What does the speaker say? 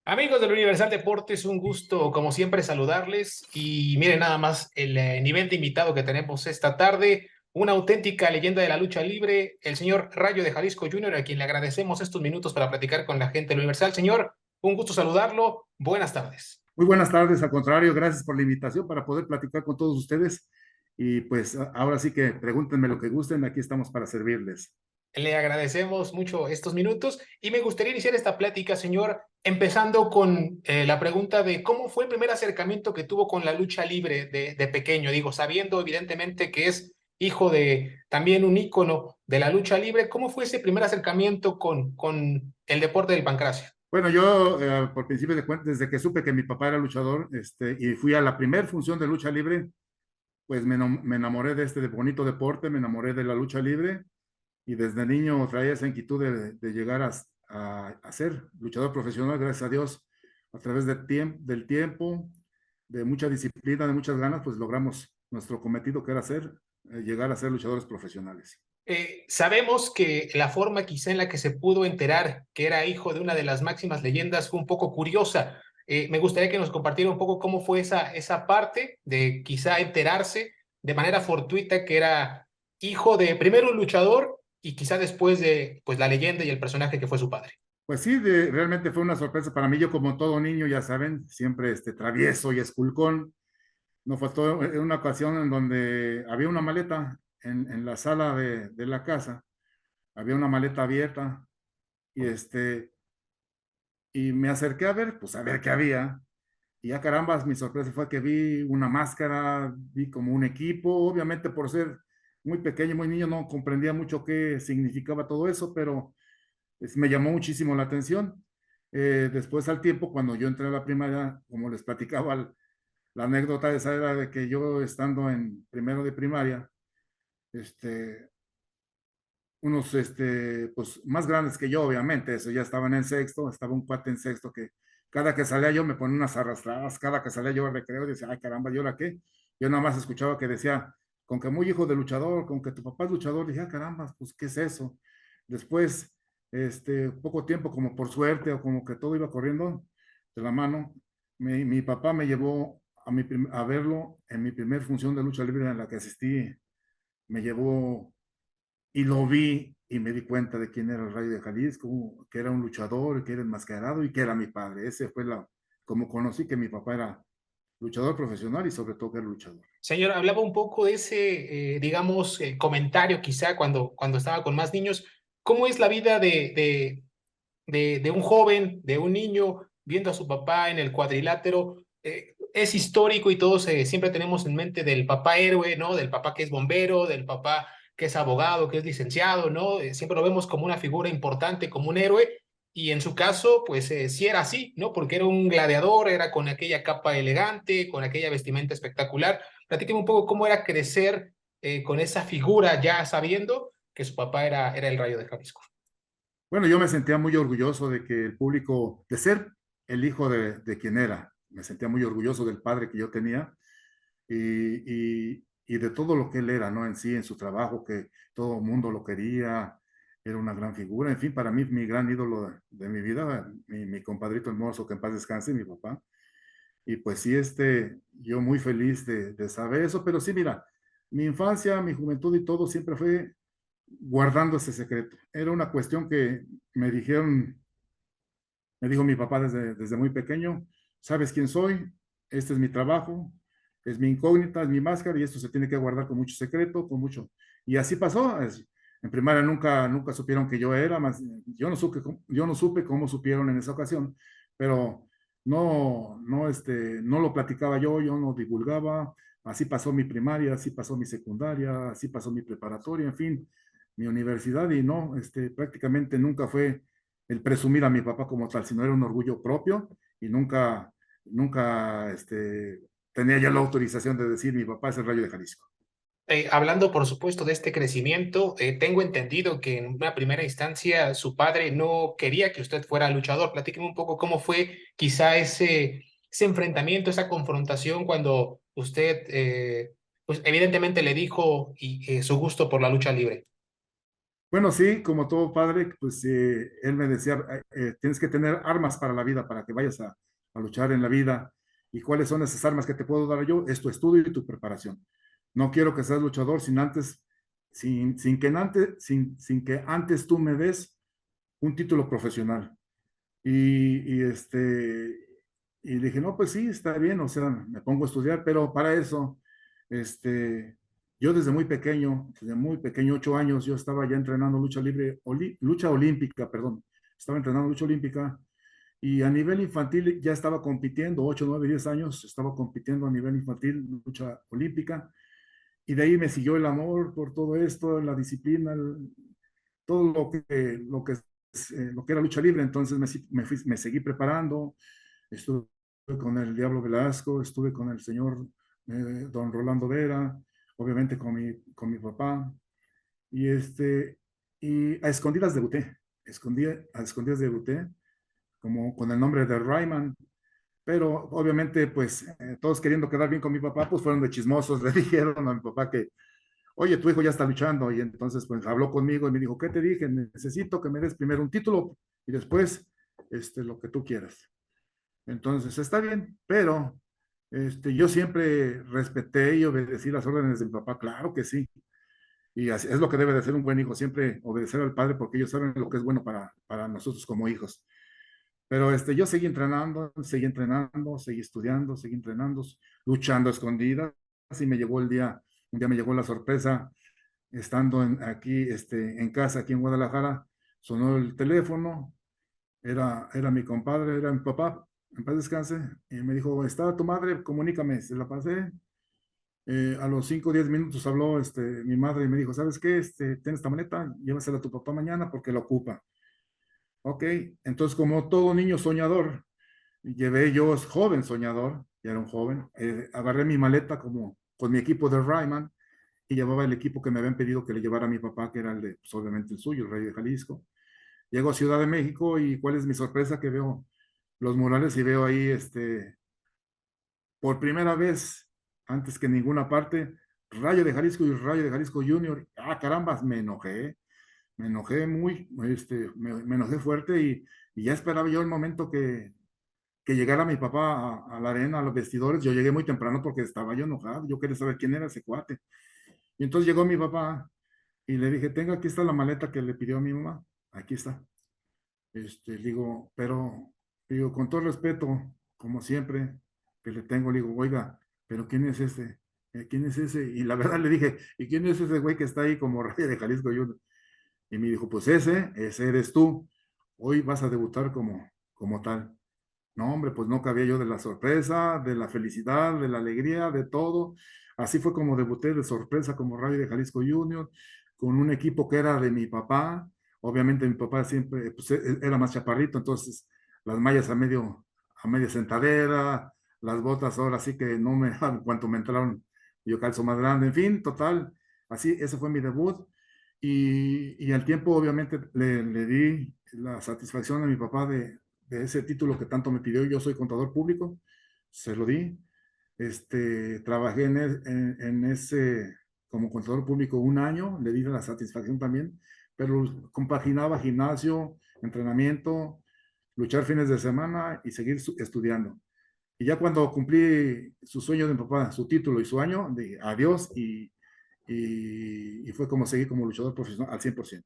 Amigos del Universal Deportes, un gusto como siempre saludarles y miren nada más el nivel de invitado que tenemos esta tarde, una auténtica leyenda de la lucha libre, el señor Rayo de Jalisco Jr., a quien le agradecemos estos minutos para platicar con la gente del Universal. Señor, un gusto saludarlo, buenas tardes. Muy buenas tardes, al contrario, gracias por la invitación para poder platicar con todos ustedes. Y pues ahora sí que pregúntenme lo que gusten, aquí estamos para servirles. Le agradecemos mucho estos minutos y me gustaría iniciar esta plática, señor, empezando con la pregunta de cómo fue el primer acercamiento que tuvo con la lucha libre de pequeño, digo, sabiendo evidentemente que es hijo de también un ícono de la lucha libre, ¿cómo fue ese primer acercamiento con el deporte del pancracio? Bueno, yo por principio de cuentas, desde que supe que mi papá era luchador, y fui a la primer función de lucha libre, pues me enamoré de este bonito deporte, me enamoré de la lucha libre y desde niño traía esa inquietud de llegar a ser luchador profesional, gracias a Dios, a través del tiempo, de mucha disciplina, de muchas ganas, pues logramos nuestro cometido que era llegar a ser luchadores profesionales. Sabemos que la forma quizá en la que se pudo enterar que era hijo de una de las máximas leyendas fue un poco curiosa. Me gustaría que nos compartiera un poco cómo fue esa parte de quizá enterarse de manera fortuita que era hijo de primero un luchador y quizá después de pues la leyenda y el personaje que fue su padre. Pues sí, realmente fue una sorpresa para mí. Yo, como todo niño, ya saben, siempre travieso y esculcón. No faltó en una ocasión en donde había una maleta en la sala de la casa, había una maleta abierta y y me acerqué a ver, pues a ver qué había. Y ya carambas, mi sorpresa fue que vi una máscara, vi como un equipo, obviamente por ser muy pequeño, muy niño, no comprendía mucho qué significaba todo eso, pero me llamó muchísimo la atención. Después al tiempo, cuando yo entré a la primaria, como les platicaba, la anécdota esa era de que yo estando en primero de primaria, este, unos pues más grandes que yo, obviamente, eso ya estaban en sexto, estaba un cuate en sexto que cada que salía yo me ponía unas arrastradas, cada que salía yo al recreo decía, ay caramba, ¿y ahora qué? Yo nada más escuchaba que decía, con que muy hijo de luchador, con que tu papá es luchador, dije, ah caramba, pues ¿qué es eso? Después, poco tiempo, como por suerte o como que todo iba corriendo de la mano, mi papá me llevó a verlo en mi primer función de lucha libre en la que asistí, me llevó y lo vi y me di cuenta de quién era el Rayo de Jalisco, que era un luchador, que era enmascarado y que era mi padre. Ese fue como conocí que mi papá era luchador profesional y sobre todo que era luchador. Señor, hablaba un poco de ese, digamos, comentario quizá cuando estaba con más niños. ¿Cómo es la vida de un joven, de un niño, viendo a su papá en el cuadrilátero? Es histórico y todos siempre tenemos en mente del papá héroe, ¿no? Del papá que es bombero, del papá que es abogado, que es licenciado, ¿no? Siempre lo vemos como una figura importante, como un héroe. Y en su caso, pues sí era así, ¿no? Porque era un gladiador, era con aquella capa elegante, con aquella vestimenta espectacular. Platíqueme un poco cómo era crecer con esa figura, ya sabiendo que su papá era el Rayo de Jalisco. Bueno, yo me sentía muy orgulloso de que el público, de ser el hijo de quien era, me sentía muy orgulloso del padre que yo tenía y de todo lo que él era, ¿no? En sí, en su trabajo, que todo el mundo lo quería, era una gran figura. En fin, para mí, mi gran ídolo de mi vida, mi compadrito hermoso, que en paz descanse, mi papá. Y pues sí, yo muy feliz de saber eso, pero sí, mira, mi infancia, mi juventud y todo siempre fue guardando ese secreto. Era una cuestión que me dijeron, me dijo mi papá desde muy pequeño, ¿sabes quién soy? Este es mi trabajo, es mi incógnita, es mi máscara y esto se tiene que guardar con mucho secreto, con mucho. Y así pasó. En primaria nunca supieron que yo era, más, yo no supe cómo supieron en esa ocasión, pero no lo platicaba yo no divulgaba. Así pasó mi primaria, así pasó mi secundaria, así pasó mi preparatoria, en fin, mi universidad y no, prácticamente nunca fue el presumir a mi papá como tal, sino era un orgullo propio y nunca tenía ya la autorización de decir mi papá es el Rayo de Jalisco. Hablando, por supuesto, de este crecimiento, tengo entendido que en una primera instancia su padre no quería que usted fuera luchador. Platíqueme un poco cómo fue quizá ese enfrentamiento, esa confrontación cuando usted, pues evidentemente le dijo su gusto por la lucha libre. Bueno, sí, como todo padre, pues él me decía, tienes que tener armas para la vida, para que vayas a luchar en la vida. ¿Y cuáles son esas armas que te puedo dar yo? Es tu estudio y tu preparación. No quiero que seas luchador sin antes, sin que antes tú me des un título profesional. Y dije, no, pues sí, está bien, o sea, me pongo a estudiar, pero para eso, este, yo desde muy pequeño, 8 años, yo estaba ya entrenando lucha libre, lucha olímpica, perdón, estaba entrenando lucha olímpica y a nivel infantil ya estaba compitiendo, 8, 9, 10 años, estaba compitiendo a nivel infantil, lucha olímpica, y de ahí me siguió el amor por todo esto, la disciplina, todo lo que era lucha libre. Entonces me seguí preparando, estuve con el Diablo Velasco, estuve con el señor don Rolando Vera, obviamente con mi papá, y, y a escondidas debuté, a escondidas debuté, como con el nombre de Ryman, pero obviamente pues todos queriendo quedar bien con mi papá, pues fueron de chismosos, le dijeron a mi papá que oye, tu hijo ya está luchando, y entonces pues habló conmigo y me dijo, ¿qué te dije? Necesito que me des primero un título y después lo que tú quieras. Entonces está bien, pero yo siempre respeté y obedecí las órdenes de mi papá, claro que sí. Y así es lo que debe de ser un buen hijo, siempre obedecer al padre porque ellos saben lo que es bueno para nosotros como hijos. Pero yo seguí estudiando, seguí entrenando, luchando a escondidas. Así me llegó el día, un día me llegó la sorpresa estando aquí, en casa, aquí en Guadalajara, sonó el teléfono, era mi compadre, era mi papá, en paz descanse, y me dijo, ¿está tu madre? Comunícame, se la pasé. A los 5 o 10 minutos habló mi madre y me dijo, ¿sabes qué? Ten esta maleta, llévasela a tu papá mañana porque la ocupa. Ok, entonces como todo niño soñador, llevé yo, joven soñador, ya era un joven, agarré mi maleta como con mi equipo de Ryman, y llevaba el equipo que me habían pedido que le llevara a mi papá, que era el de, pues, obviamente el suyo, el Rey de Jalisco. Llego a Ciudad de México y cuál es mi sorpresa que veo los murales y veo ahí, por primera vez, antes que en ninguna parte, Rayo de Jalisco y Rayo de Jalisco Junior. Ah, carambas, me enojé muy, me enojé fuerte y ya esperaba yo el momento que llegara mi papá a la arena, a los vestidores. Yo llegué muy temprano porque estaba yo enojado, yo quería saber quién era ese cuate. Y entonces llegó mi papá y le dije, tenga, aquí está la maleta que le pidió a mi mamá, aquí está. Digo, pero, digo, con todo respeto, como siempre, que le tengo, le digo, oiga, pero ¿quién es ese? ¿Quién es ese? Y la verdad le dije, ¿y quién es ese güey que está ahí como Rey de Jalisco Junior? Y me dijo, pues ese eres tú. Hoy vas a debutar como tal. No, hombre, pues no cabía yo de la sorpresa, de la felicidad, de la alegría, de todo. Así fue como debuté de sorpresa como Rally de Jalisco Junior, con un equipo que era de mi papá. Obviamente mi papá siempre pues, era más chaparrito, entonces las mallas a media sentadera, las botas ahora sí que no me, en cuanto me entraron, yo calzo más grande, en fin, total. Así, ese fue mi debut. Y al tiempo, obviamente, le di la satisfacción a mi papá de ese título que tanto me pidió. Yo soy contador público, se lo di. Trabajé en ese, como contador público 1 año, le di la satisfacción también, pero compaginaba gimnasio, entrenamiento, luchar fines de semana y seguir estudiando. Y ya cuando cumplí su sueño de mi papá, su título y su año, de adiós y fue como seguir como luchador profesional al 100%.